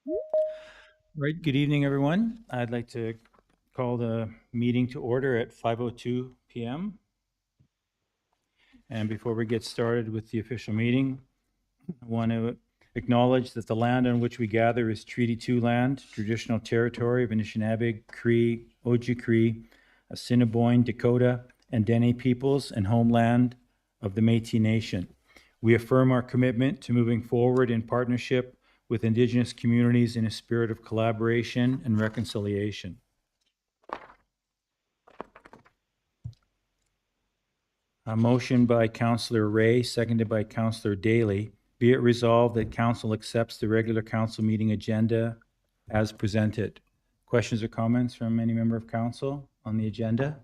Right. Good evening, everyone. I'd like to call the meeting to order at 5:02 p.m. And before we get started with the official meeting, I want to acknowledge that the land on which we gather is Treaty 2 land, traditional territory of Anishinaabe, Cree, Ojibwe, Assiniboine, Dakota, and Dene peoples, and homeland of the Métis Nation. We affirm our commitment to moving forward in partnership with Indigenous communities in a spirit of collaboration and reconciliation. A motion by Councillor Ray, seconded by Councillor Daly. Be it resolved that council accepts the regular council meeting agenda as presented. Questions or comments from any member of council on the agenda?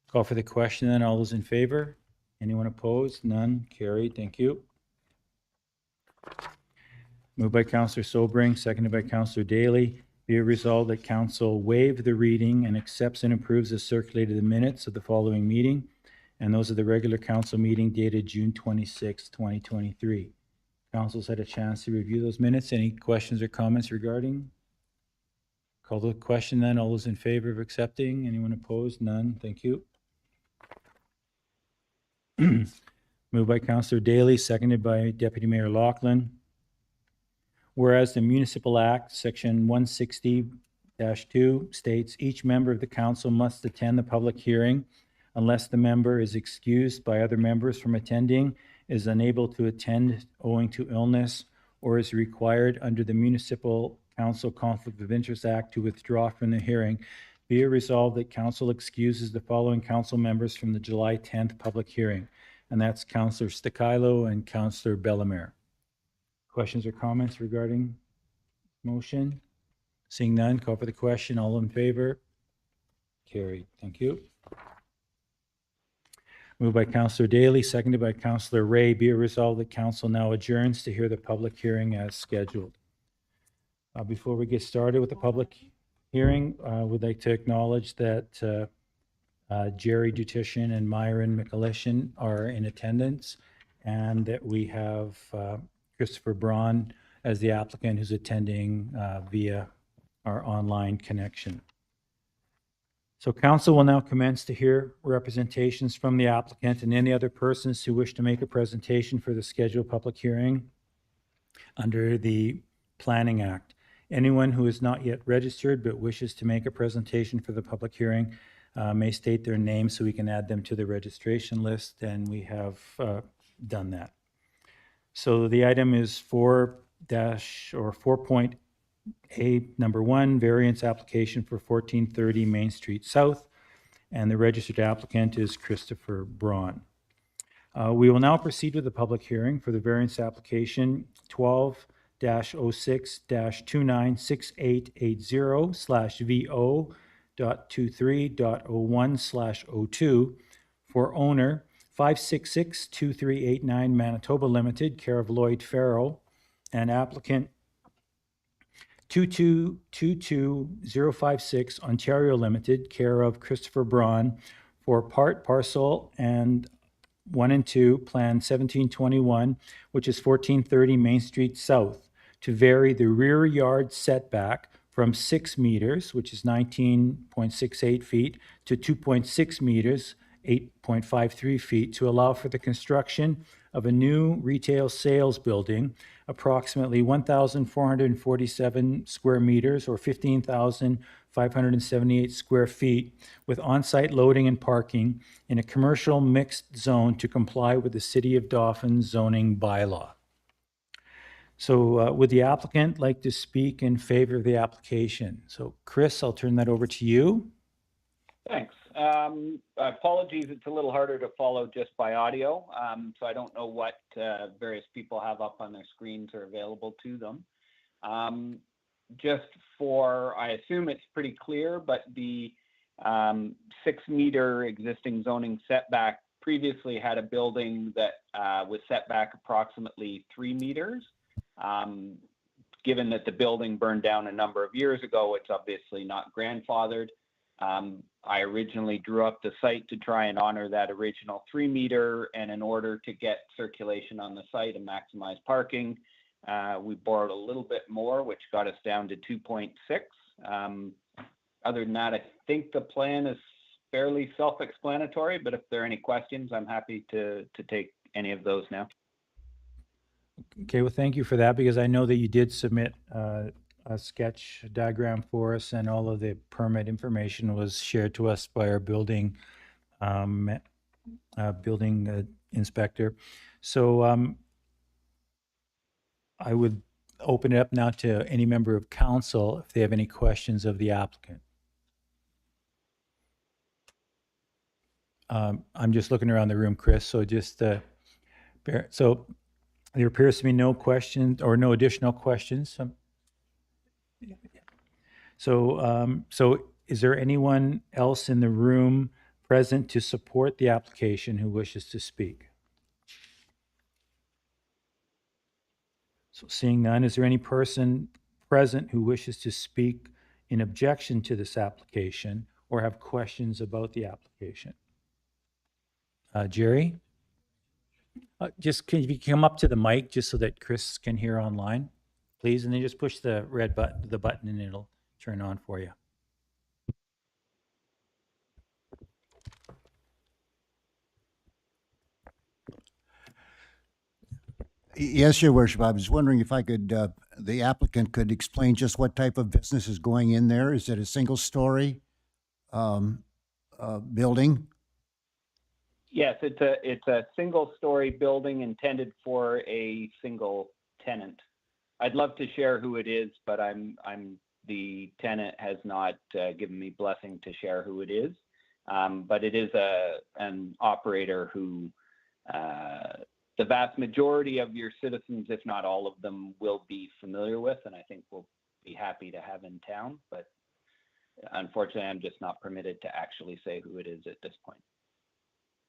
Call for the question then. All those in favor? Anyone opposed? None. Carried. Thank you. Moved by Councillor Sobring, seconded by Councillor Daly. Be it resolved that council waive the reading and accepts and approves the circulated minutes of the following meeting, and those of the regular council meeting dated June 26, 2023. Council's had a chance to review those minutes. Any questions or comments regarding? Call the question then. All those in favor of accepting? Anyone opposed? None. Thank you. Moved by Councillor Daly, seconded by Deputy Mayor Laughlin. Whereas the Municipal Act, Section 160-2 states each member of the council must attend the public hearing unless the member is excused by other members from attending, is unable to attend owing to illness, or is required under the Municipal Council Conflict of Interest Act to withdraw from the hearing. Be it resolved that council excuses the following council members from the July 10th public hearing, and that's Councillor Stakilo and Councillor Bellemare. Questions or comments regarding motion? Seeing none, call for the question. All in favor? Carried. Thank you. Moved by Councillor Daly, seconded by Councillor Ray. Be it resolved that council now adjourns to hear the public hearing as scheduled. Before we get started with the public hearing, I would like to acknowledge that Jerry Dutishin and Myron McAlishan are in attendance, and that we have Christopher Braun as the applicant who's attending via our online connection. So council will now commence to hear representations from the applicant and any other persons who wish to make a presentation for the scheduled public hearing under the Planning Act. Anyone who is not yet registered but wishes to make a presentation for the public hearing may state their name so we can add them to the registration list, and we have done that. So the item is 4.A number 1, variance application for 1430 Main Street South, and the registered applicant is Christopher Braun. We will now proceed with the public hearing for the variance application 12-06-296880/VO.23.01/02 for owner 566-2389 Manitoba Limited, care of Lloyd Farrell, and applicant 2222056 Ontario Limited, care of Christopher Braun, for part, parcel, and 1 and 2, Plan 1721, which is 1430 Main Street South, to vary the rear yard setback from 6 meters, which is 19.68 feet, to 2.6 meters, 8.53 feet, to allow for the construction of a new retail sales building, approximately 1,447 square meters or 15,578 square feet, with on-site loading and parking in a commercial mixed zone to comply with the City of Dauphin zoning bylaw. So would the applicant like to speak in favor of the application? So Chris, I'll turn that over to you. Thanks. Apologies, it's a little harder to follow just by audio, so I don't know what various people have up on their screens or available to them. Just for, I assume it's pretty clear, but the 6-meter existing zoning setback previously had a building that was set back approximately 3 meters. Given that the building burned down a number of years ago, it's obviously not grandfathered. I originally drew up the site to try and honor that original 3-meter, and in order to get circulation on the site and maximize parking, We borrowed a little bit more, which got us down to 2.6. Other than that, I think the plan is fairly self-explanatory, but if there are any questions, I'm happy to take any of those now. Okay, well, thank you for that, because I know that you did submit a sketch diagram for us, and all of the permit information was shared to us by our building inspector. So I would open it up now to any member of council if they have any questions of the applicant. I'm just looking around the room, Chris, so just so there appears to be no questions or no additional questions. So is there anyone else in the room present to support the application who wishes to speak? So seeing none, is there any person present who wishes to speak in objection to this application or have questions about the application? Jerry? Just can you come up to the mic just so that Chris can hear online, please? And then just push the red button, the button, and it'll turn on for you. Yes, Your Worship. I was wondering if I could, the applicant could explain just what type of business is going in there. Is it a single-story building? Yes, it's a single-story building intended for a single tenant. I'd love to share who it is, but the tenant has not given me blessing to share who it is. But it is an operator who the vast majority of your citizens, if not all of them, will be familiar with, and I think will be happy to have in town. But unfortunately, I'm just not permitted to actually say who it is at this point.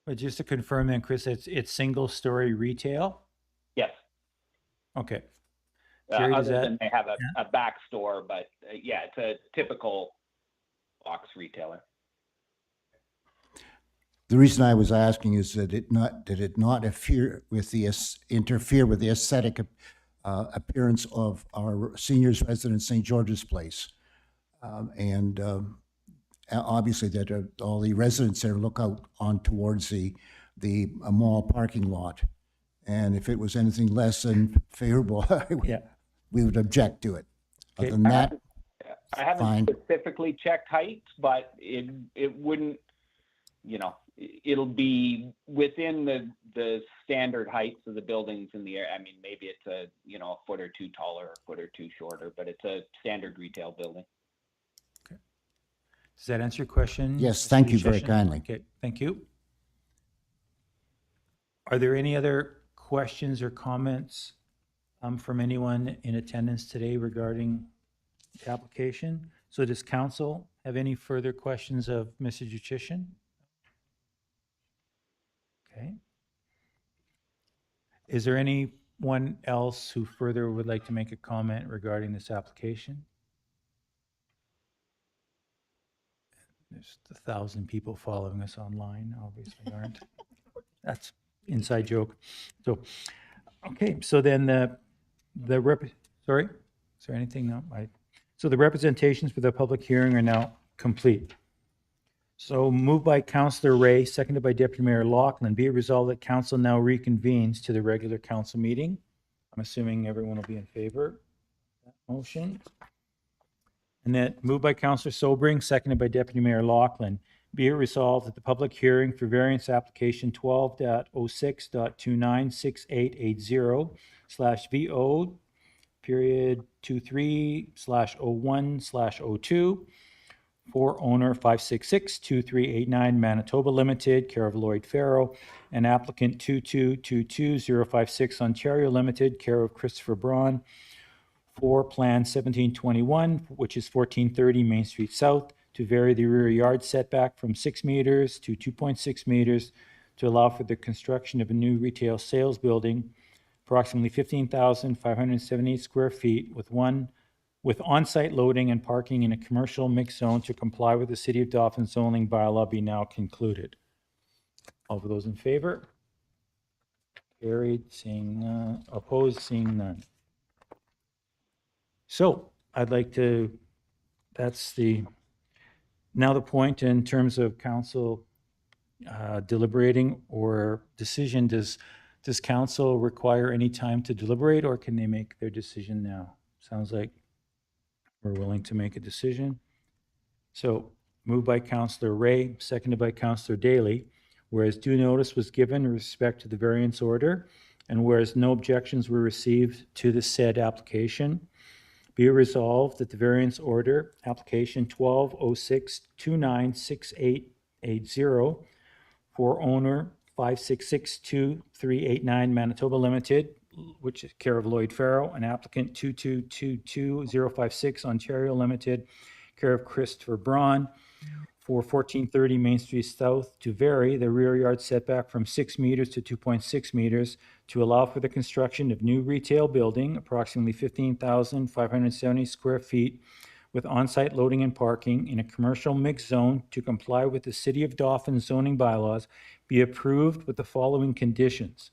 But just to confirm then, Chris, it's single-story retail? Yes. Okay. Jerry, does Other that- than they have a back store, but yeah, it's a typical box retailer. The reason I was asking is that did it not interfere with the aesthetic appearance of our seniors residence, St. George's Place, and obviously that all the residents there look out on towards the mall parking lot, and if it was anything less than favorable, we would object to it. Okay. Other than that, I haven't fine. specifically checked heights, but it wouldn't, it'll be within the standard heights of the buildings in the area. I mean, maybe it's a foot or two taller, or a foot or two shorter, but it's a standard retail building. Okay. Does that answer your question? Yes, Mr. thank you very Yucheshin? kindly. Okay, thank you. Are there any other questions or comments from anyone in attendance today regarding the application? So does council have any further questions of Mr. Yucheshin? Okay. Is there anyone else who further would like to make a comment regarding this application? There's 1,000 people following us online, obviously aren't. That's inside joke. So, okay, so then sorry, is there anything? No, so the representations for the public hearing are now complete. So moved by Councillor Ray, seconded by Deputy Mayor Laughlin. Be it resolved that council now reconvenes to the regular council meeting. I'm assuming everyone will be in favor of that motion. And then moved by Councillor Sobring, seconded by Deputy Mayor Laughlin. Be it resolved that the public hearing for variance application 12.06.296880/VO period 23/01/02 for owner 566-2389 Manitoba Limited, care of Lloyd Farrow, and applicant 2222056 Ontario Limited, care of Christopher Braun, for Plan 1721, which is 1430 Main Street South, to vary the rear yard setback from 6 meters to 2.6 meters to allow for the construction of a new retail sales building, approximately 15,578 square feet with on-site loading and parking in a commercial mixed zone to comply with the City of Dauphin zoning bylaw be now concluded. All of those in favor? Carried, seeing none. Opposed, seeing none. So I'd like to, now the point in terms of council deliberating or decision. Does council require any time to deliberate, or can they make their decision now? Sounds like we're willing to make a decision. So moved by Councillor Ray, seconded by Councillor Daly, whereas due notice was given in respect to the variance order, and whereas no objections were received to the said application, be it resolved that the variance order, application 1206296880, for owner 5662389 Manitoba Limited, which is care of Lloyd Farrell, and applicant 2222056 Ontario Limited, care of Christopher Braun, for 1430 Main Street South, to vary the rear yard setback from 6 meters to 2.6 meters to allow for the construction of new retail building, approximately 15,570 square feet, with on-site loading and parking in a commercial mixed zone to comply with the City of Dauphin zoning bylaws, be approved with the following conditions: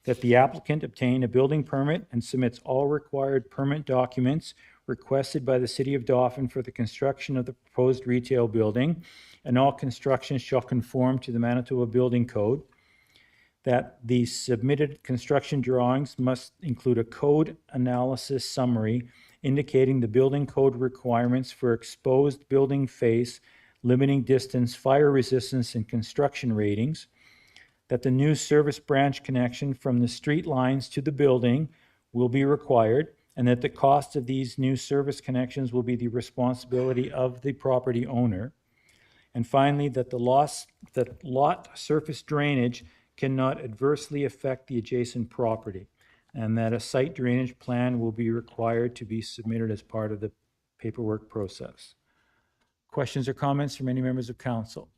that the applicant obtain a building permit and submits all required permit documents requested by the City of Dauphin for the construction of the proposed retail building, and all construction shall conform to the Manitoba Building Code. That the submitted construction drawings must include a code analysis summary indicating the building code requirements for exposed building face, limiting distance, fire resistance, and construction ratings. That the new service branch connection from the street lines to the building will be required, and that the cost of these new service connections will be the responsibility of the property owner. And finally, that the lot surface drainage cannot adversely affect the adjacent property, and that a site drainage plan will be required to be submitted as part of the paperwork process. Questions or comments from any members of council?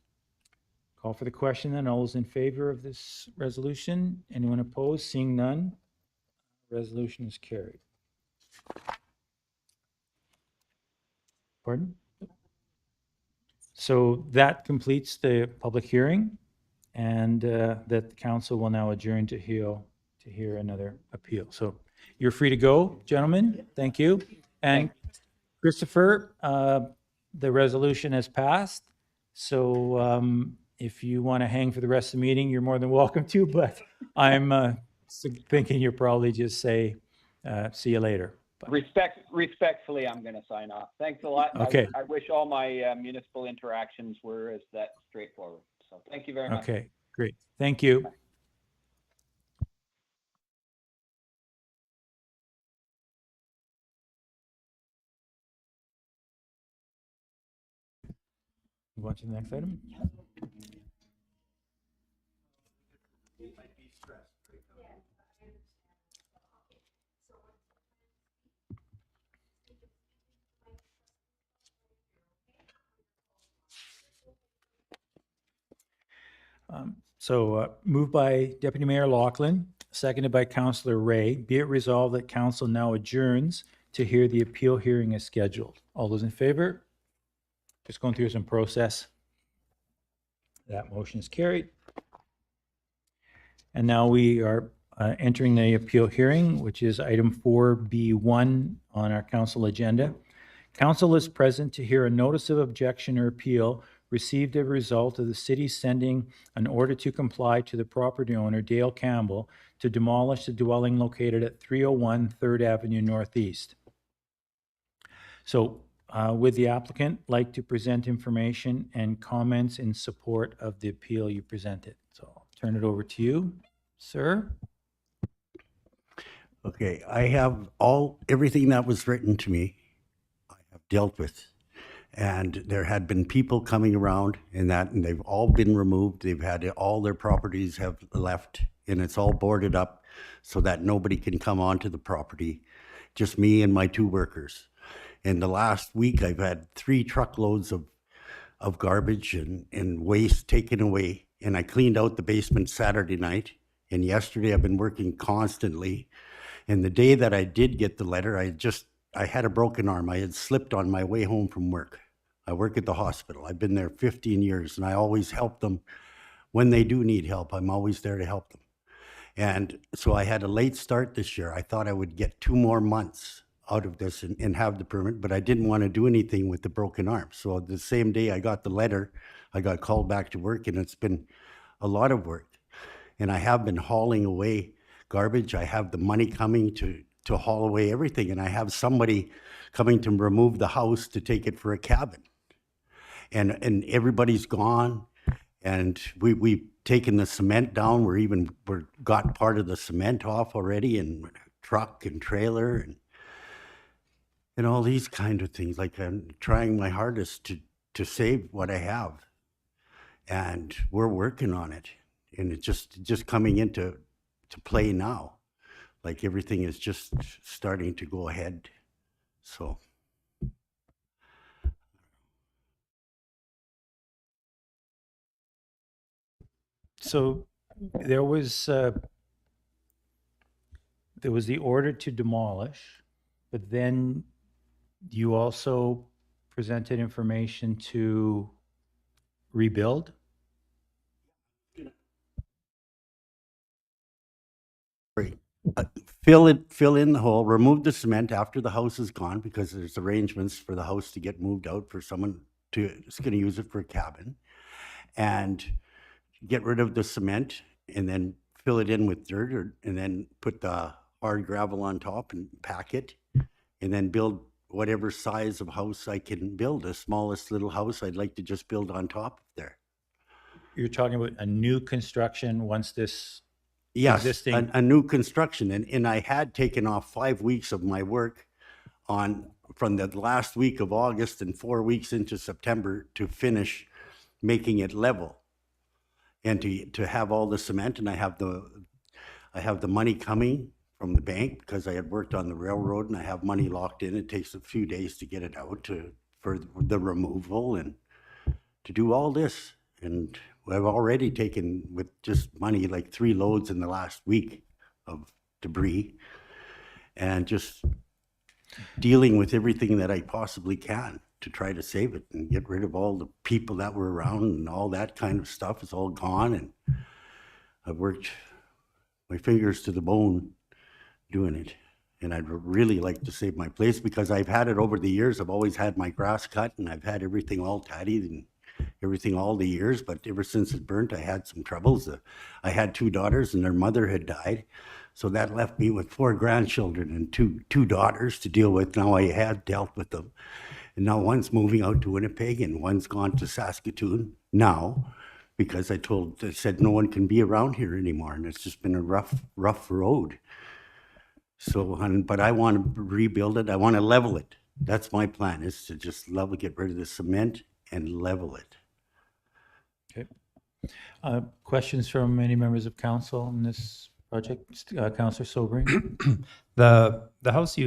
Call for the question then. All those in favor of this resolution? Anyone opposed? Seeing none, resolution is carried. Pardon? So that completes the public hearing, and that the council will now adjourn to hear another appeal. So you're free to go, gentlemen. Thank you. And Christopher, the resolution has passed. So if you want to hang for the rest of the meeting, you're more than welcome to, but I'm thinking you'll probably just say, see you later. Respectfully, I'm going to sign off. Thanks a lot. Okay. I wish all my municipal interactions were as that straightforward. So thank you very much. Okay, great. Thank you. Move on to the next item. Moved by Deputy Mayor Lachlan, seconded by Councillor Ray. Be it resolved that council now adjourns to hear the appeal hearing as scheduled. All those in favor? Just going through some process. That motion is carried. And now we are entering the appeal hearing, which is item 4B1 on our council agenda. Council is present to hear a notice of objection or appeal received as a result of the city sending an order to comply to the property owner, Dale Campbell, to demolish the dwelling located at 301 3rd Avenue Northeast. So would the applicant like to present information and comments in support of the appeal you presented? So I'll turn it over to you, sir. Okay, I have everything that was written to me, I have dealt with. And there had been people coming around and they've all been removed. They've had all their properties have left, and it's all boarded up so that nobody can come onto the property, just me and my 2 workers. In the last week, I've had 3 truckloads of garbage and waste taken away. And I cleaned out the basement Saturday night. And yesterday I've been working constantly. And the day that I did get the letter, I had a broken arm. I had slipped on my way home from work. I work at the hospital. I've been there 15 years, and I always help them. When they do need help, I'm always there to help them. And so I had a late start this year. I thought I would get 2 more months out of this and have the permit, but I didn't want to do anything with the broken arm. So the same day I got the letter, I got called back to work, and it's been a lot of work. And I have been hauling away garbage. I have the money coming to haul away everything, and I have somebody coming to remove the house to take it for a cabin. And everybody's gone, and we've taken the cement down. We're got part of the cement off already, and truck and trailer and all these kind of things. Like, I'm trying my hardest to save what I have, and we're working on it. And it's just coming into play now. Like, everything is just starting to go ahead. So. So there was the order to demolish, but then you also presented information to rebuild? Fill in the hole, remove the cement after the house is gone, because there's arrangements for the house to get moved out for someone is going to use it for a cabin, and get rid of the cement, and then fill it in with dirt, and then put the hard gravel on top and pack it, and then build whatever size of house I can build. The smallest little house I'd like to just build on top of there. You're talking about a new construction once this Yes, existing- a new construction. And I had taken off 5 weeks of my work from the last week of August and 4 weeks into September to finish making it level. And to have all the cement, and I have the money coming from the bank because I had worked on the railroad, and I have money locked in. It takes a few days to get it out for the removal and to do all this. And I've already taken, with just money, like 3 loads in the last week of debris, and just dealing with everything that I possibly can to try to save it and get rid of all the people that were around, and all that kind of stuff is all gone. And I've worked my fingers to the bone doing it. And I'd really like to save my place, because I've had it over the years. I've always had my grass cut, and I've had everything all tidied and everything all the years, but ever since it burnt, I had some troubles. I had 2 daughters, and their mother had died. So that left me with 4 grandchildren and two daughters to deal with. Now I had dealt with them. And now one's moving out to Winnipeg, and one's gone to Saskatoon now, because I said no one can be around here anymore. And it's just been a rough road. So, but I want to rebuild it. I want to level it. That's my plan, is to just get rid of the cement and level it. Okay. Questions from any members of council on this project? Councillor Sobering? The house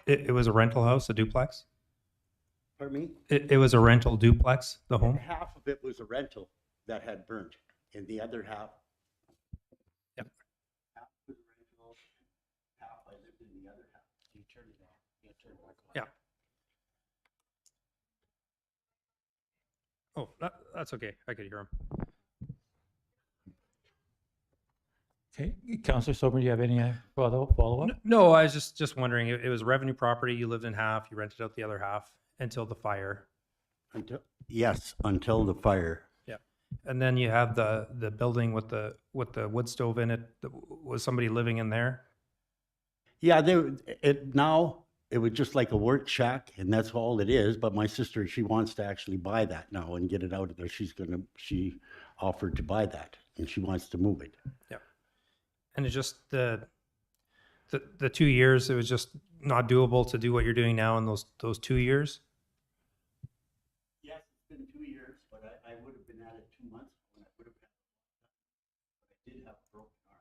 it was a rental house, a duplex? Pardon me? It was a rental duplex, the home? Half of it was a rental that had burnt, and the other half. Yep. Half was rental, half I lived in the other half. You turn it off. You turn it back on. Yeah. Oh, that's okay. I could hear him. Okay. Councillor Sobering, do you have any follow-up? No, I was just wondering. It was revenue property. You lived in half. You rented out the other half until the fire. Until the fire. Yeah. And then you have the building with the wood stove in it. Was somebody living in there? Yeah, now it was just like a work shack, and that's all it is. But my sister, she wants to actually buy that now and get it out of there. She offered to buy that, and she wants to move it. Yeah. And it's just the 2 years, it was just not doable to do what you're doing now in those 2 years? Yes, it's been 2 years, but I would have been at it 2 months when I would have had, but I did have a broken arm.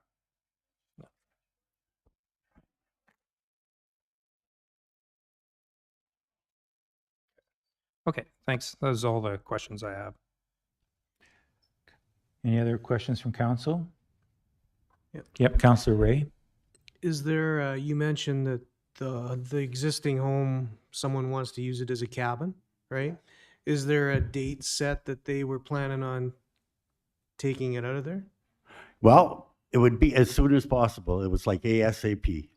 Okay, thanks. Those are all the questions I have. Any other questions from council? Yep, Councillor Ray? Is there, you mentioned that the existing home, someone wants to use it as a cabin, right? Is there a date set that they were planning on taking it out of there? Well, it would be as soon as possible. It was like ASAP.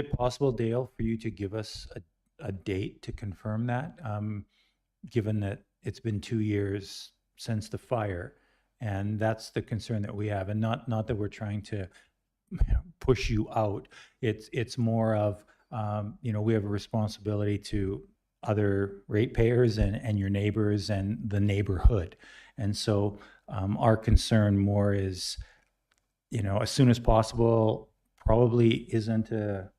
it possible, Dale, for you to give us a date to confirm that? Given that it's been 2 years since the fire, and that's the concern that we have, and not that we're trying to push you out. It's more of, we have a responsibility to other ratepayers and your neighbors and the neighborhood. And so our concern more is, as soon as possible probably isn't a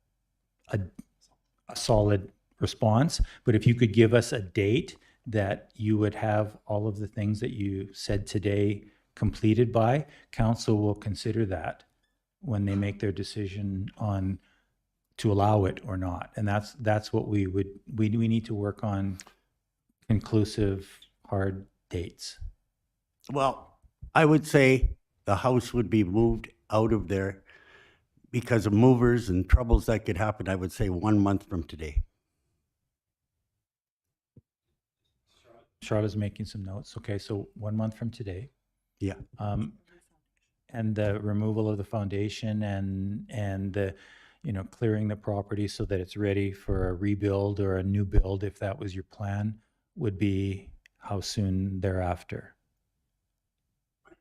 solid response, but if you could give us a date that you would have all of the things that you said today completed by, council will consider that when they make their decision on to allow it or not. And that's what we need to work on, conclusive, hard dates. Well, I would say the house would be moved out of there because of movers and troubles that could happen. I would say 1 month from today. Charlotte's making some notes. Okay, so 1 month from today. Yeah. And the removal of the foundation and the, clearing the property so that it's ready for a rebuild or a new build, if that was your plan, would be how soon thereafter?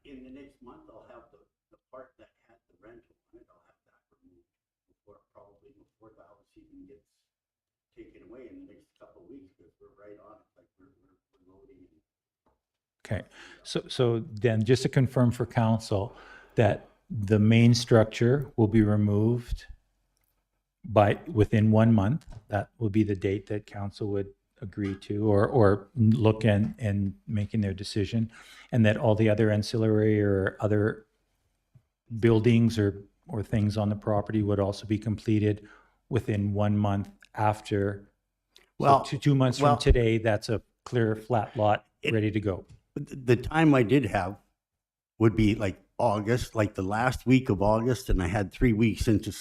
In the next month, I'll have the part that had the rental on it, I'll have that removed probably before the house even gets taken away in the next couple of weeks, because we're right on it, like we're loading. Okay, so then just to confirm for council that the main structure will be removed within 1 month. That will be the date that council would agree to or look and making their decision, and that all the other ancillary or other buildings or things on the property would also be completed within 1 month after. Well, so 2 months well- from today, that's a clear flat lot ready to go. The time I did have would be like August, like the last week of August, and I had 3 weeks into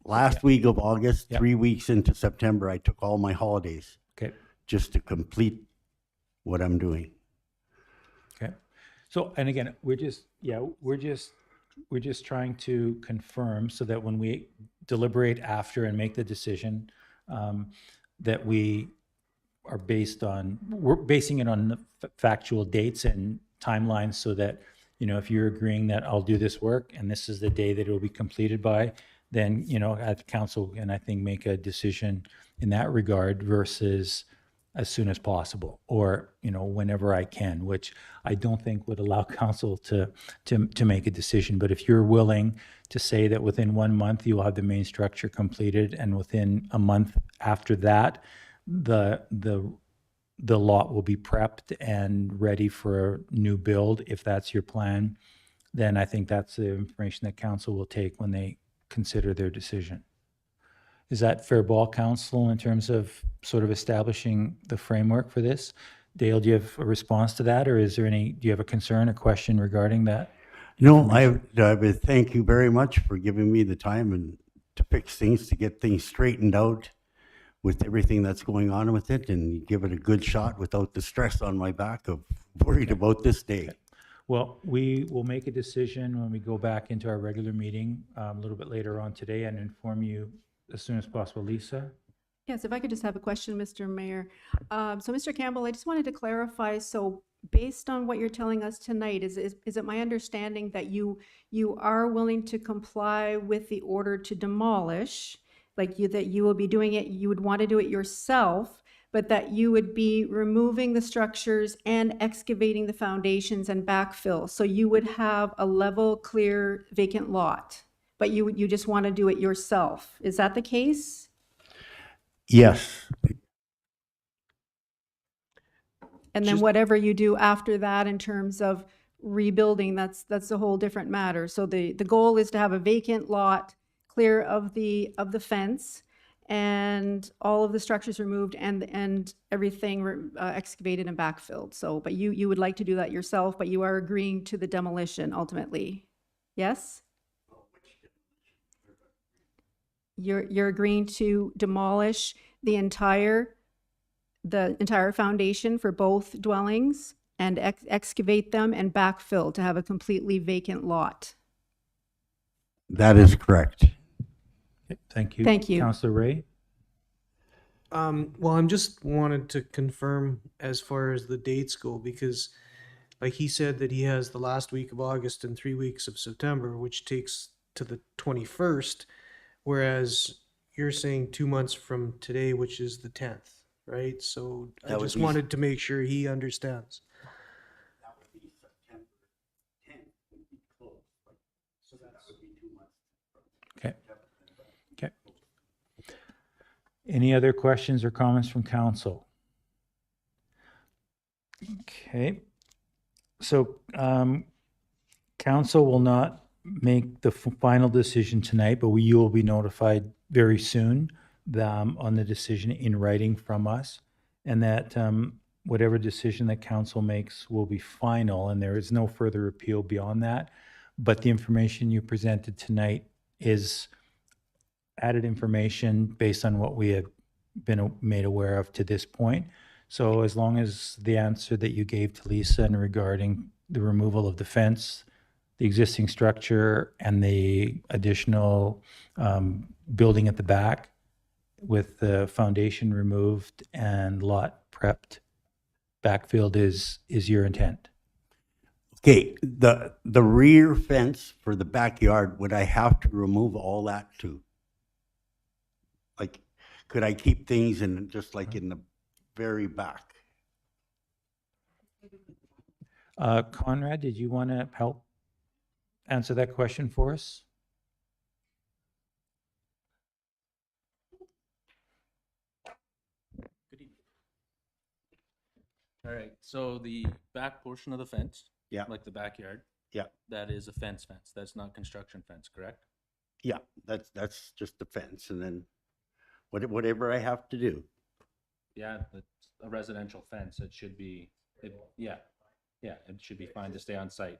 last week of August, Yeah. 3 weeks into September, I took all my holidays Okay. just to complete what I'm doing. Okay. So, and again, we're just trying to confirm so that when we deliberate after and make the decision, that we're basing it on the factual dates and timelines so that, if you're agreeing that I'll do this work and this is the day that it will be completed by, then, at the council can, I think, make a decision in that regard versus as soon as possible or, whenever I can, which I don't think would allow council to make a decision. But if you're willing to say that within 1 month you will have the main structure completed and within a month after that, the lot will be prepped and ready for a new build, if that's your plan, then I think that's the information that council will take when they consider their decision. Is that fair ball, council, in terms of sort of establishing the framework for this? Dale, do you have a response to that, or do you have a concern, a question regarding that? No, I would thank you very much for giving me the time and to fix things, to get things straightened out with everything that's going on with it, and give it a good shot without the stress on my back of worried about this day. Well, we will make a decision when we go back into our regular meeting a little bit later on today and inform you as soon as possible. Lisa? Yes, if I could just have a question, Mr. Mayor. So, Mr. Campbell, I just wanted to clarify, so based on what you're telling us tonight, is it my understanding that you are willing to comply with the order to demolish, that you will be doing it, you would want to do it yourself, but that you would be removing the structures and excavating the foundations and backfill, so you would have a level, clear, vacant lot, but you just want to do it yourself. Is that the case? Yes. And then whatever you do after that in terms of rebuilding, that's a whole different matter. So the goal is to have a vacant lot, clear of the fence, and all of the structures removed and everything excavated and backfilled. So, but you would like to do that yourself, but you are agreeing to the demolition ultimately. Yes? You're agreeing to demolish the entire foundation for both dwellings and excavate them and backfill to have a completely vacant lot. That is correct. Okay, thank you. Thank you. Councillor Ray? Well, I'm just wanted to confirm as far as the dates go, because like he said that he has the last week of August and 3 weeks of September, which takes to the 21st, whereas you're saying 2 months from today, which is the 10th, right? So I That would just be- wanted to make sure he understands. That would be September 10th would be closed. So that would be 2 months. Okay. Okay. Any other questions or comments from council? Okay. So council will not make the final decision tonight, but you will be notified very soon on the decision in writing from us, and that whatever decision that council makes will be final, and there is no further appeal beyond that. But the information you presented tonight is added information based on what we have been made aware of to this point. So as long as the answer that you gave to Lisa and regarding the removal of the fence, the existing structure, and the additional building at the back with the foundation removed and lot prepped, backfilled is your intent. Okay, the rear fence for the backyard, would I have to remove all that too? Like, could I keep things in, just like in the very back? Conrad, did you want to help answer that question for us? All right, so the back portion of the fence. Yeah. Like the backyard. Yeah. That is a fence, that's not construction fence, correct? Yeah, that's just the fence, and then whatever I have to do. Yeah, that's a residential fence, it should be, yeah, it should be fine to stay on site.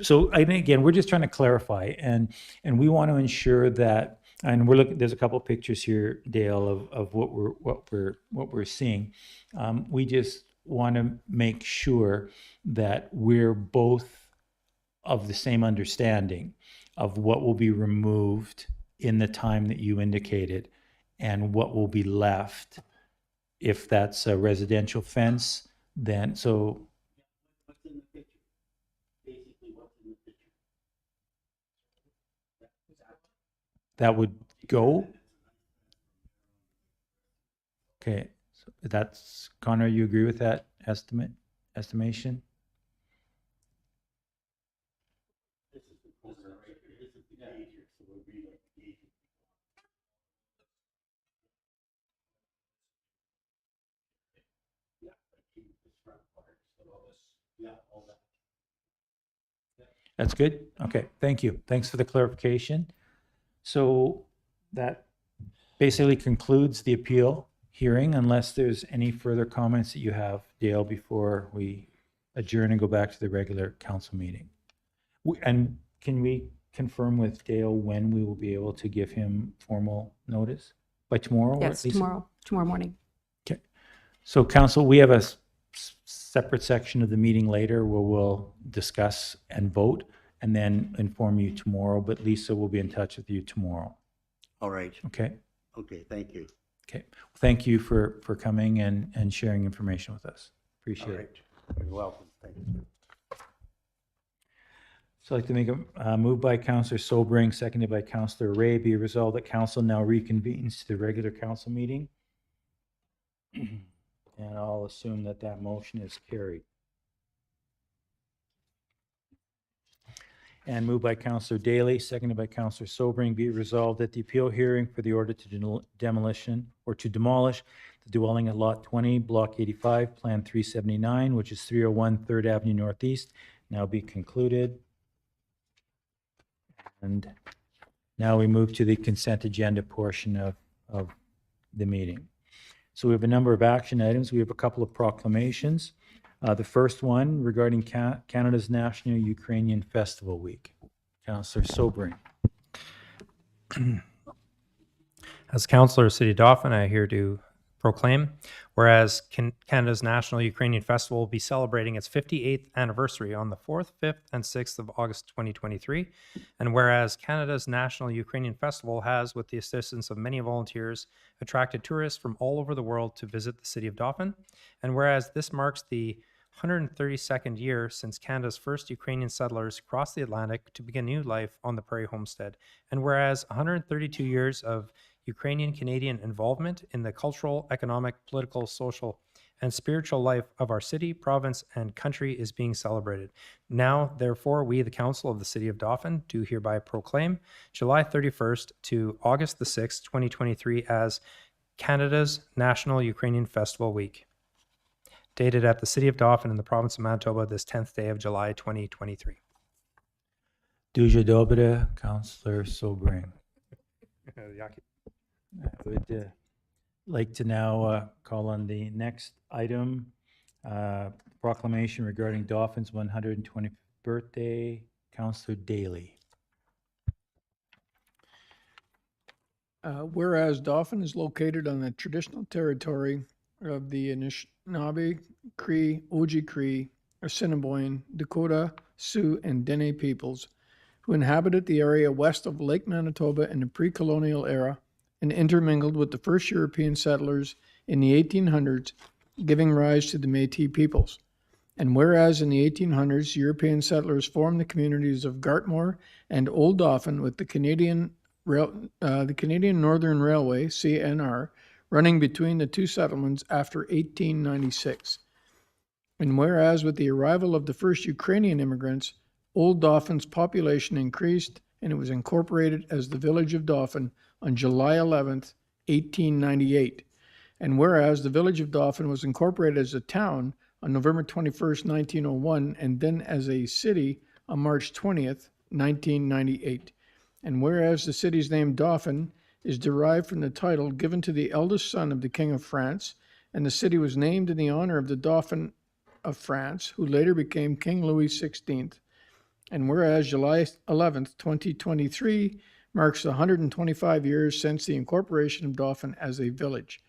So I think, again, we're just trying to clarify, and we want to ensure that, and we're looking, there's a couple of pictures here, Dale, of what we're seeing. We just want to make sure that we're both of the same understanding of what will be removed in the time that you indicated and what will be left. If that's a residential fence, then so. What's in the picture? Basically, what's in the picture? That would go? Okay, so that's, Connor, you agree with that estimation? This is the corner right here. This is the gate here, so it would be like the gate. Yeah, I keep this front part, so all this, yeah, all that. That's good? Okay, thank you. Thanks for the clarification. So that basically concludes the appeal hearing, unless there's any further comments that you have, Dale, before we adjourn and go back to the regular council meeting. And can we confirm with Dale when we will be able to give him formal notice? By tomorrow? or Yes, at least- tomorrow morning. Okay. So council, we have a separate section of the meeting later where we'll discuss and vote and then inform you tomorrow, but Lisa will be in touch with you tomorrow. All right, Okay? okay, thank you. Okay. Thank you for coming and sharing information with us. All Appreciate right, it. you're welcome, thank you. So I'd like to make a move by Councillor Sobering, seconded by Councillor Ray, be resolved that council now reconvenes to the regular council meeting. And I'll assume that that motion is carried. And moved by Councillor Daly, seconded by Councillor Sobering, be it resolved that the appeal hearing for the order to demolition or to demolish the dwelling at Lot 20, Block 85, Plan 379, which is 301 3rd Avenue Northeast, now be concluded. And now we move to the consent agenda portion of the meeting. So we have a number of action items. We have a couple of proclamations. The first one regarding Canada's National Ukrainian Festival Week. Councillor Sobering. As councillor of City of Dauphin, I here to Proclaim, whereas Canada's National Ukrainian Festival will be celebrating its 58th anniversary on the 4th, 5th, and 6th of August 2023, and whereas Canada's National Ukrainian Festival has, with the assistance of many volunteers, attracted tourists from all over the world to visit the city of Dauphin, and whereas this marks the 132nd year since Canada's first Ukrainian settlers crossed the Atlantic to begin new life on the Prairie Homestead, and whereas 132 years of Ukrainian-Canadian involvement in the cultural, economic, political, social, and spiritual life of our city, province, and country is being celebrated. Now, therefore, we, the Council of the City of Dauphin, do hereby proclaim July 31st to August the 6th, 2023 as Canada's National Ukrainian Festival Week, dated at the City of Dauphin in the province of Manitoba this 10th day of July 2023. Дуже добре, Councillor Sobring. I would like to now call on the next item, proclamation regarding Dauphin's 120th birthday. Councillor Daly. Whereas Dauphin is located on the traditional territory of the Anishinaabe, Cree, Oji-Cree, Assiniboine, Dakota, Sioux, and Dene peoples, who inhabited the area west of Lake Manitoba in the pre-colonial era and intermingled with the first European settlers in the 1800s, giving rise to the Métis peoples. And whereas in the 1800s, European settlers formed the communities of Gartmore and Old Dauphin with the Canadian Northern Railway, CNR, running between the two settlements after 1896. And whereas with the arrival of the first Ukrainian immigrants, Old Dauphin's population increased and it was incorporated as the village of Dauphin on July 11th, 1898. And whereas the village of Dauphin was incorporated as a town on November 21st, 1901, and then as a city on March 20th, 1998. And whereas the city's name Dauphin is derived from the title given to the eldest son of the King of France, and the city was named in the honor of the Dauphin of France, who later became King Louis XVI. And whereas July 11th, 2023 marks 125 years since the incorporation of Dauphin as a village.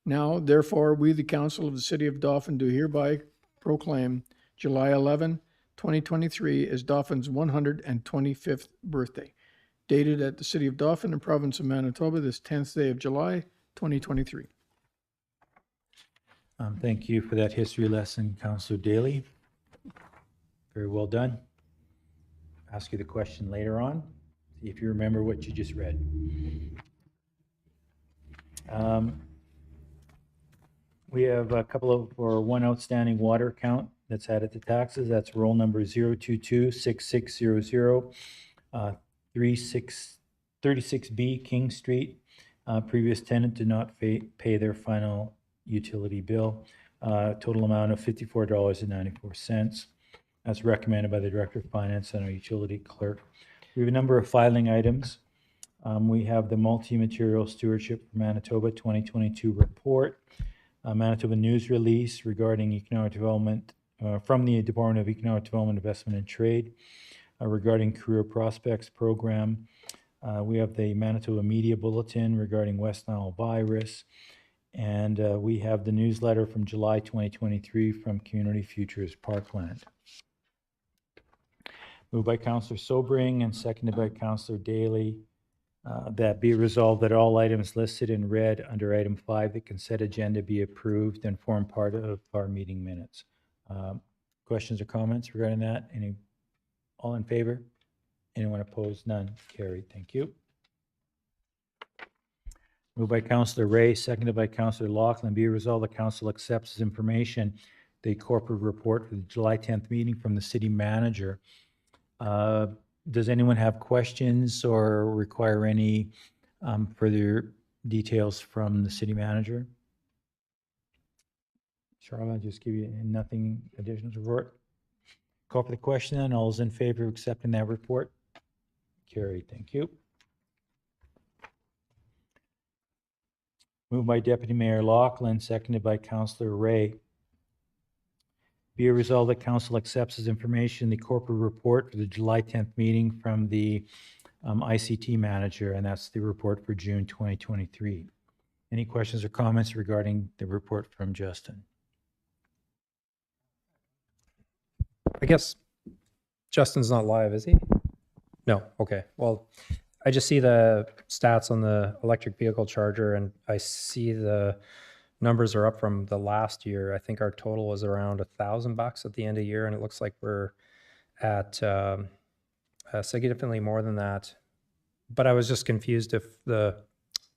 Now, therefore, we, the Council of the City of Dauphin, do hereby proclaim July 11, 2023 as Dauphin's 125th birthday, dated at the City of Dauphin and Province of Manitoba this 10th day of July, 2023. Thank you for that history lesson, Councillor Daly. Very well done. Ask you the question later on, see if you remember what you just read. We have a couple of, or one outstanding water account that's added to taxes. That's roll number 022-6600, 36B King Street. Previous tenant did not pay their final utility bill. Total amount of $54.94. That's recommended by the Director of Finance and our utility clerk. We have a number of filing items. We have the Multi-Material Stewardship for Manitoba 2022 report, Manitoba news release regarding economic development from the Department of Economic Development, Investment and Trade regarding career prospects program. We have the Manitoba Media Bulletin regarding West Nile virus. And we have the newsletter from July 2023 from Community Futures Parkland. Moved by Councillor Sobring and seconded by Councillor Daly. That be resolved that all items listed in red under item 5, the consent agenda, be approved and form part of our meeting minutes. Questions or comments regarding that? All in favor? Anyone opposed? None. Carried. Thank you. Moved by Councillor Ray, seconded by Councillor Laughlin. Be resolved the Council accepts as information the corporate report for the July 10th meeting from the city manager. Does anyone have questions or require any further details from the city manager? Charlotte, I'll just give you nothing additional to report. Call for the question then. All those in favor of accepting that report? Carried. Thank you. Moved by Deputy Mayor Laughlin, seconded by Councillor Ray. Be it resolved that Council accepts as information the corporate report for the July 10th meeting from the ICT manager, and that's the report for June 2023. Any questions or comments regarding the report from Justin? I guess Justin's not live, is he? No. Okay. Well, I just see the stats on the electric vehicle charger, and I see the numbers are up from the last year. I think our total was around $1,000 at the end of the year, and it looks like we're at significantly more than that. But I was just confused if there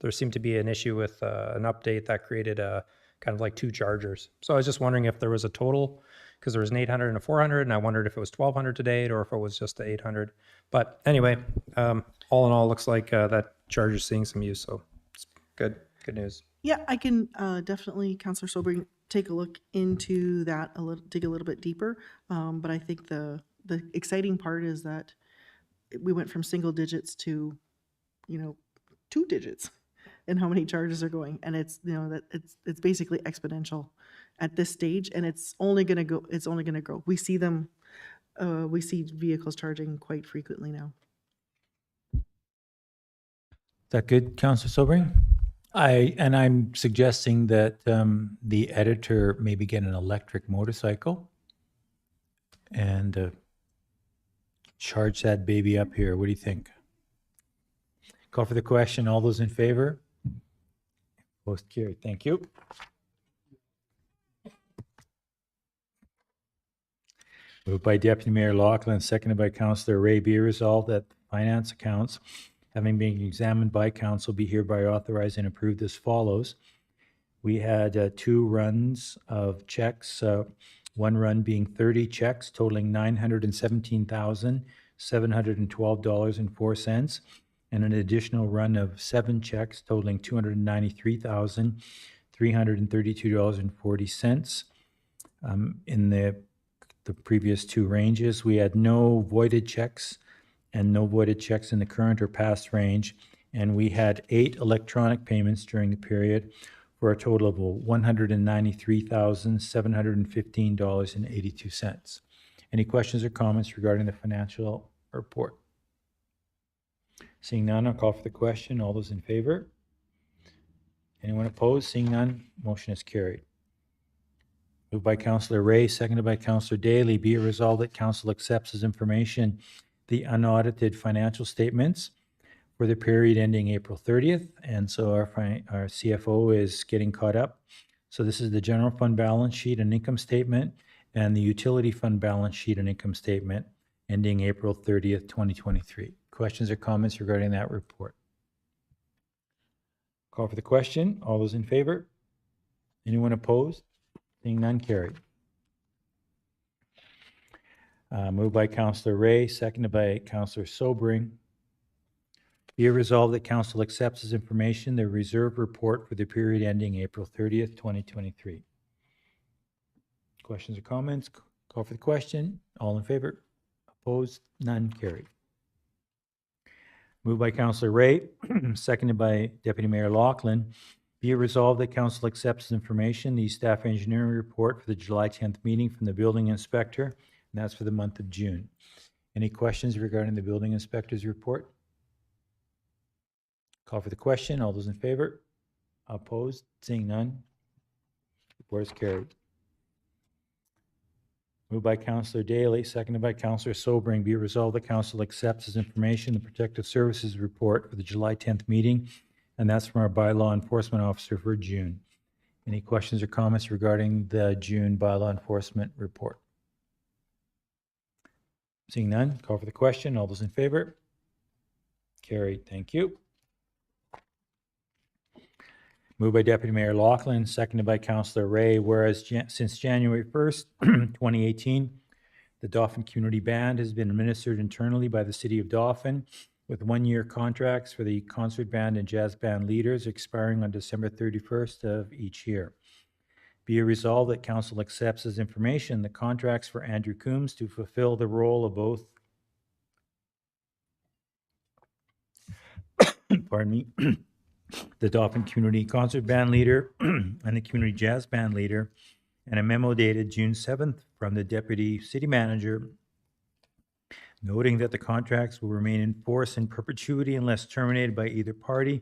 seemed to be an issue with an update that created a kind of like two chargers. So I was just wondering if there was a total, because there was an 800 and a 400, and I wondered if it was 1,200 to date or if it was just the 800. But anyway, all in all, looks like that charger's seeing some use, so it's good news. Yeah, I can definitely, Councillor Sobering, take a look into that a little, dig a little bit deeper. But I think the exciting part is that we went from single digits to, 2 digits in how many charges are going, and it's that it's basically exponential at this stage, and it's only going to go. It's only going to grow. We see them. We see vehicles charging quite frequently now. Is that good, Councillor Sobering? I'm suggesting that the editor maybe get an electric motorcycle and charge that baby up here. What do you think? Call for the question. All those in favor? Opposed, carried. Thank you. Moved by Deputy Mayor Lachlan, seconded by Councillor Ray. Be resolved that finance accounts, having been examined by council, be hereby authorized and approved as follows. We had 2 runs of checks, one run being 30 checks totaling $917,712.04, and an additional run of 7 checks totaling $293,332.40. In the previous 2 ranges, we had no voided checks and no voided checks in the current or past range, and we had 8 electronic payments during the period for a total of $193,715.82. Any questions or comments regarding the financial report? Seeing none, I'll call for the question. All those in favor? Anyone opposed? Seeing none, motion is carried. Moved by Councillor Ray, seconded by Councillor Daly. Be it resolved that council accepts as information the unaudited financial statements for the period ending April 30th. And so our CFO is getting caught up. So this is the general fund balance sheet and income statement, and the utility fund balance sheet and income statement ending April 30th, 2023. Questions or comments regarding that report? Call for the question. All those in favor? Anyone opposed? Seeing none, carried. Moved by Councillor Ray, seconded by Councillor Sobering. Be it resolved that council accepts as information the reserve report for the period ending April 30th, 2023. Questions or comments? Call for the question. All in favor? Opposed? None, carried. Moved by Councillor Ray, seconded by Deputy Mayor Lachlan. Be it resolved that council accepts as information the staff engineering report for the July 10th meeting from the building inspector, and that's for the month of June. Any questions regarding the building inspector's report? Call for the question. All those in favor? Opposed? Seeing none. Report is carried. Moved by Councillor Daly, seconded by Councillor Sobering. Be it resolved that council accepts as information the protective services report for the July 10th meeting, and that's from our bylaw enforcement officer for June. Any questions or comments regarding the June bylaw enforcement report? Seeing none, call for the question. All those in favor? Carried. Thank you. Moved by Deputy Mayor Lachlan, seconded by Councillor Ray. Whereas since January 1st, 2018, the Dauphin Community Band has been administered internally by the City of Dauphin, with 1-year contracts for the concert band and jazz band leaders expiring on December 31st of each year. Be it resolved that council accepts as information the contracts for Andrew Coombs to fulfill the role of both pardon me, the Dauphin Community Concert Band leader and the Community Jazz Band leader, and a memo dated June 7th from the Deputy City Manager noting that the contracts will remain in force in perpetuity unless terminated by either party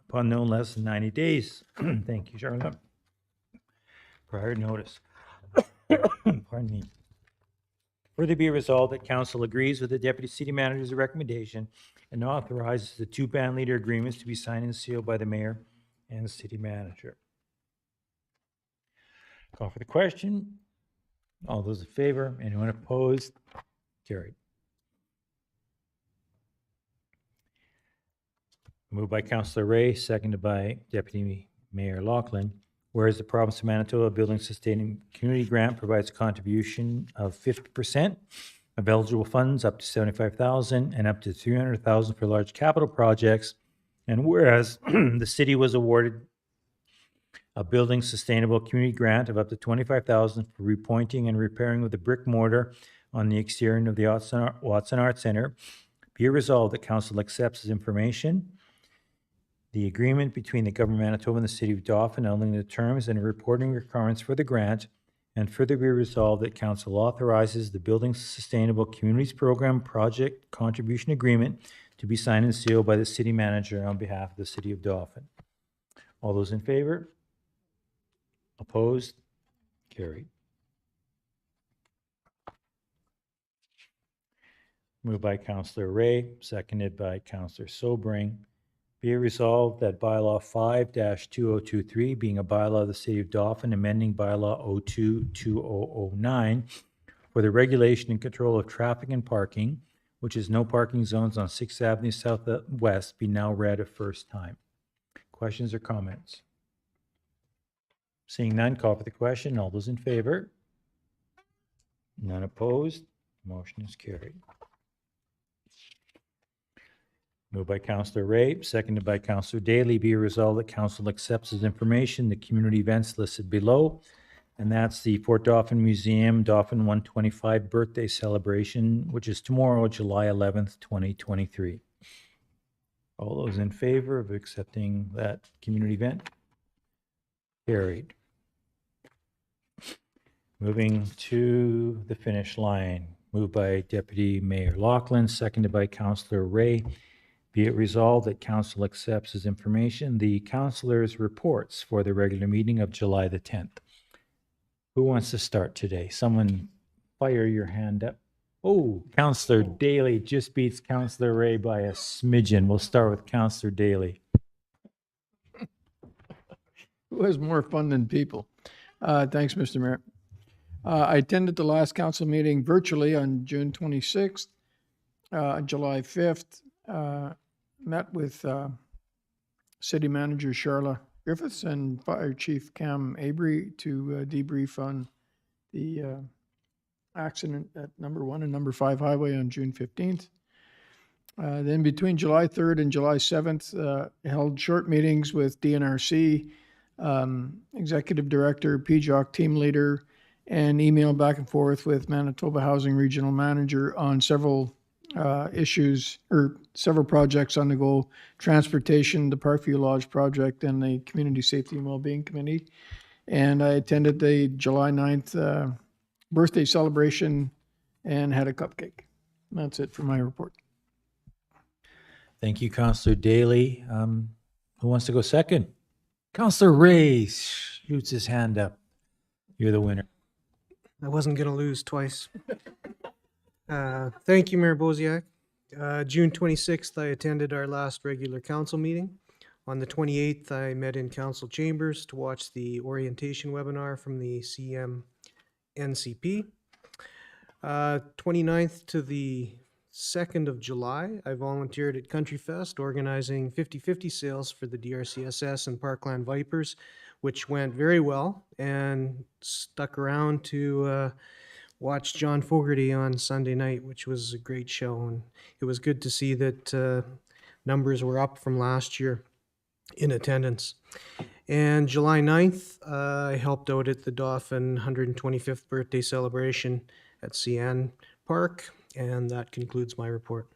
upon no less than 90 days. Thank you, Charlotte. Prior notice. Pardon me. Further be resolved that council agrees with the deputy city manager's recommendation and authorizes the two band leader agreements to be signed and sealed by the mayor and the city manager. Call for the question. All those in favor? Anyone opposed? Carried. Moved by Councillor Ray, seconded by Deputy Mayor Laughlin. Whereas the province of Manitoba Building Sustaining Community Grant provides a contribution of 50% of eligible funds up to $75,000 and up to $300,000 for large capital projects. And whereas the city was awarded a building sustainable community grant of up to $25,000 for repointing and repairing of the brick mortar on the exterior of the Watson Art Center, be it resolved that council accepts this information. The agreement between the government of Manitoba and the city of Dauphin outlining the terms and reporting requirements for the grant, and further be resolved that council authorizes the Building Sustainable Communities Program Project Contribution Agreement to be signed and sealed by the city manager on behalf of the city of Dauphin. All those in favor? Opposed? Carried. Moved by Councillor Ray, seconded by Councillor Sobring. Be it resolved that bylaw 5-2023, being a bylaw of the city of Dauphin, amending bylaw 02-2009 for the regulation and control of traffic and parking, which is no parking zones on 6th Avenue Southwest, be now read a first time. Questions or comments? Seeing none, call for the question. All those in favor? None opposed? Motion is carried. Moved by Councillor Ray, seconded by Councillor Daly. Be resolved that council accepts as information the community events listed below, and that's the Fort Dauphin Museum Dauphin 125 birthday celebration, which is tomorrow, July 11th, 2023. All those in favor of accepting that community event? Carried. Moving to the finish line. Moved by Deputy Mayor Laughlin, seconded by Councillor Ray. Be it resolved that council accepts as information the councillors' reports for the regular meeting of July the 10th. Who wants to start today? Someone fire your hand up. Oh, Councillor Daly just beats Councillor Ray by a smidgen. We'll start with Councillor Daly. Who has more fun than people? Thanks, Mr. Mayor. I attended the last council meeting virtually on June 26th, July 5th. Met with City Manager Charla Griffiths and Fire Chief Cam Abry to debrief on the accident at number 1 and number 5 highway on June 15th. Then between July 3rd and July 7th, held short meetings with DNRC, Executive Director, PJOC Team Leader, and email back and forth with Manitoba Housing Regional Manager on several issues or several projects on the go: transportation, the Parkview Lodge project, and the Community Safety and Wellbeing Committee. And I attended the July 9th birthday celebration and had a cupcake. That's it for my report. Thank you, Councillor Daly. Who wants to go second? Councillor Ray shoots his hand up. You're the winner. I wasn't going to lose twice. Thank you, Mayor Boziak. June 26th, I attended our last regular council meeting. On the 28th, I met in council chambers to watch the orientation webinar from the CMNCP. 29th to the 2nd of July, I volunteered at Country Fest organizing 50-50 sales for the DRCSS and Parkland Vipers, which went very well, and stuck around to watch John Fogarty on Sunday night, which was a great show. And it was good to see that numbers were up from last year in attendance. And July 9th, I helped out at the Dauphin 125th birthday celebration at CN Park, and that concludes my report.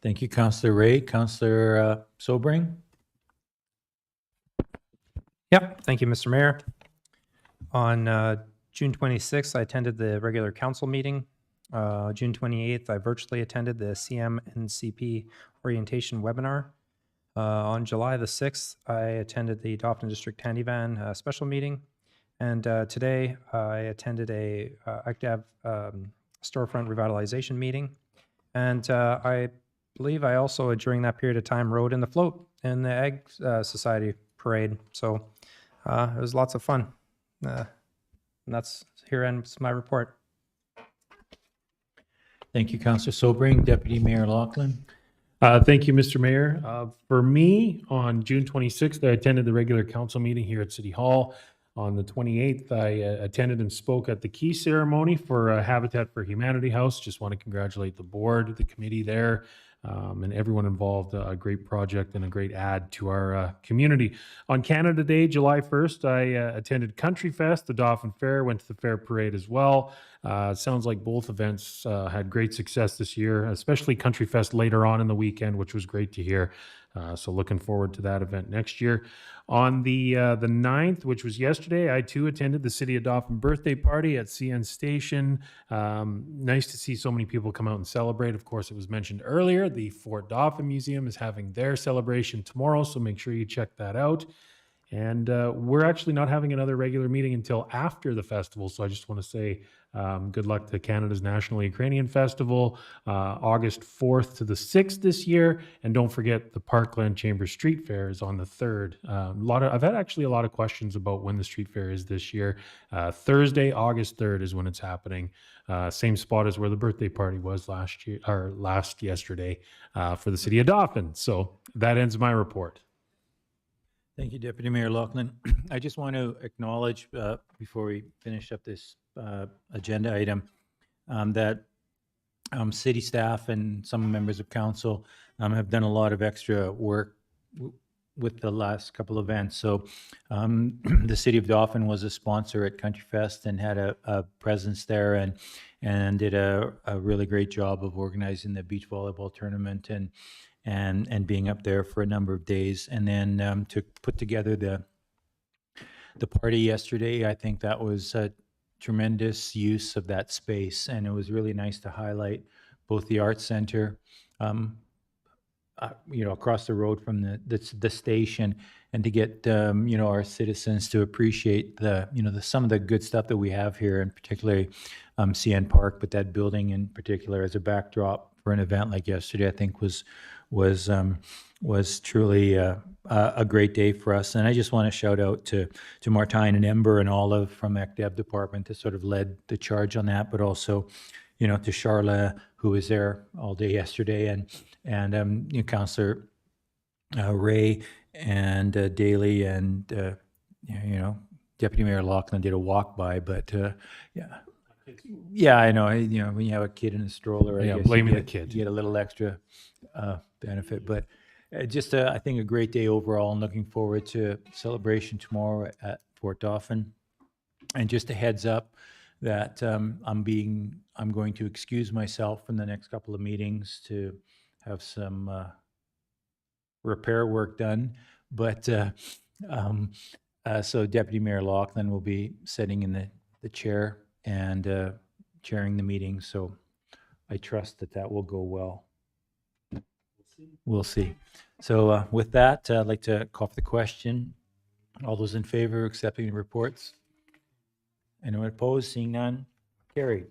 Thank you, Councillor Ray. Councillor Sobring? Yep, thank you, Mr. Mayor. On June 26th, I attended the regular council meeting. June 28th, I virtually attended the CMNCP orientation webinar. On July the 6th, I attended the Dauphin District Handyvan special meeting. And today I attended a ACTAV storefront revitalization meeting. And I believe I also, during that period of time, rode in the float in the Egg Society parade. So it was lots of fun. And here ends my report. Thank you, Councillor Sobering. Deputy Mayor Laughlin. Thank you, Mr. Mayor. For me, on June 26th, I attended the regular council meeting here at City Hall. On the 28th, I attended and spoke at the key ceremony for Habitat for Humanity House. Just want to congratulate the board, the committee there, and everyone involved. A great project and a great add to our community. On Canada Day, July 1st, I attended Country Fest, the Dauphin Fair, went to the fair parade as well. Sounds like both events had great success this year, especially Country Fest later on in the weekend, which was great to hear. So looking forward to that event next year. On the 9th, which was yesterday, I too attended the City of Dauphin birthday party at CN Station. Nice to see so many people come out and celebrate. Of course, it was mentioned earlier, the Fort Dauphin Museum is having their celebration tomorrow, so make sure you check that out. And we're actually not having another regular meeting until after the festival. So I just want to say good luck to Canada's National Ukrainian Festival, August 4th to the 6th this year. And don't forget the Parkland Chamber Street Fair is on the 3rd. I've had actually a lot of questions about when the street fair is this year. Thursday, August 3rd is when it's happening. Same spot as where the birthday party was last yesterday for the City of Dauphin. So that ends my report. Thank you, Deputy Mayor Laughlin. I just want to acknowledge, before we finish up this agenda item, that city staff and some members of council have done a lot of extra work with the last couple events. So the City of Dauphin was a sponsor at Country Fest and had a presence there and did a really great job of organizing the beach volleyball tournament and being up there for a number of days. And then to put together the party yesterday, I think that was a tremendous use of that space. And it was really nice to highlight both the Arts Center, across the road from the station, and to get, our citizens to appreciate some of the good stuff that we have here, and particularly CN Park, but that building in particular as a backdrop for an event like yesterday, I think was truly a great day for us. And I just want to shout out to Martine and Ember and Olive from ECDEV department that sort of led the charge on that, but also, to Charla, who was there all day yesterday, and Councillor Ray and Daly and Deputy Mayor Laughlin did a walk by, but yeah, I know. When you have a kid in a stroller, I guess blaming you the kid. you get a little extra benefit. But just, I think, a great day overall, and looking forward to celebration tomorrow at Fort Dauphin. And just a heads up that I'm going to excuse myself from the next couple of meetings to have some repair work done. But so Deputy Mayor Laughlin will be sitting in the chair and chairing the meeting. So I trust that will go well. We'll see. So with that, I'd like to call for the question. All those in favor of accepting the reports? Anyone opposed? Seeing none? Carried.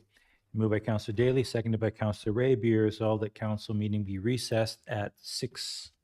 Moved by Councillor Daly, seconded by Councillor Ray. Be resolved that council meeting be recessed at 6